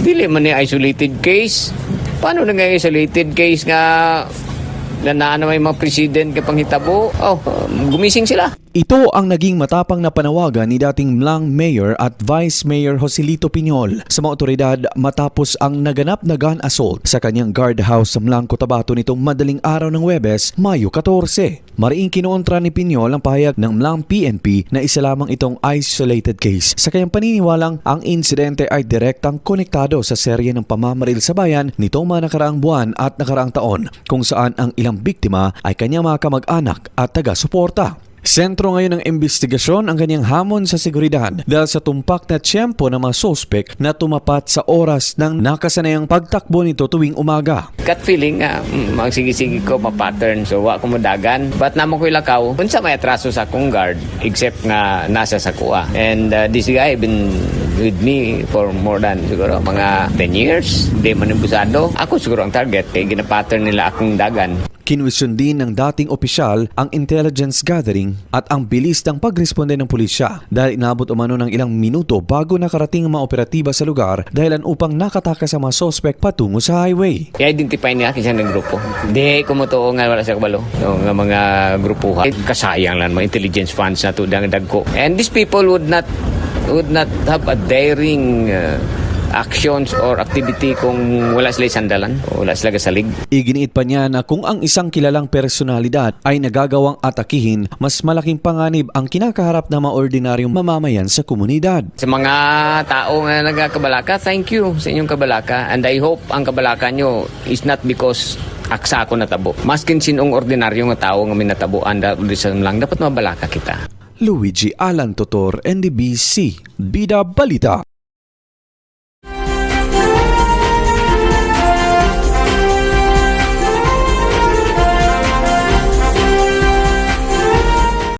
Dili man ni isolated case. Paano na nga isolated case nga na may mga president kapang hitabo? Gumising sila. Ito ang naging matapang na panawagan ni dating Mlang Mayor at Vice Mayor Joselito Piñol sa mga otoridad matapos ang naganap na gun assault sa kanyang guardhouse sa Mlang, Cotabato nitong madaling araw ng Huwebes, Mayo 14. Mariing kinuontra ni Piñol ang pahayag ng Mlang PNP na isa lamang itong isolated case. Sa kanyang paniniwalang ang insidente ay direktang konektado sa serye ng pamamaril sa bayan nitong mga nakaraang buwan at nakaraang taon kung saan ang ilang biktima ay kanyang mga kamag-anak at taga-suporta. Sentro ngayon ng investigasyon ang kanyang hamon sa seguridad dahil sa tumpak na tiyempo ng mga sospek na tumapat sa oras ng nakasanayang pagtakbo nito tuwing umaga. Gut feeling nga, magsigi-sige ko, ma-pattern. So, wa ko modagan. But naman ko ilakaw, unsa may atraso sa akong guard, except nga nasa sakua. And this guy been with me for more than siguro mga 10 years. Hindi man imbusado. Ako siguro ang target. Gina-pattern nila akong dagan. Kinwestiyon din ng dating opisyal ang intelligence gathering at ang bilis ng pagresponde ng pulisya dahil inabot umano ng ilang minuto bago nakarating ang mga operatiba sa lugar dahilan upang nakatakas ang mga sospek patungo sa highway. I-identify niya siya ng grupo. Di kumutuo nga wala sa kabalo. Nga mga grupuhan. Kasayang lang mga intelligence funds na to dagko. And these people would not have a daring actions or activity kung wala sila sandalan o wala sila kasalig. Iginiit pa niya na kung ang isang kilalang personalidad ay nagagawang atakihin, mas malaking panganib ang kinakaharap ng mga ordinaryong mamamayan sa komunidad. Sa mga tao na nagkabalaka, thank you sa inyong kabalaka, and I hope ang kabalaka nyo is not because aksa ako natabo. Maskin sinong ordinaryong tao nga minatabuan lang, dapat mabalaka kita. Luigi Alan Totor, NDBC, Bida Balita.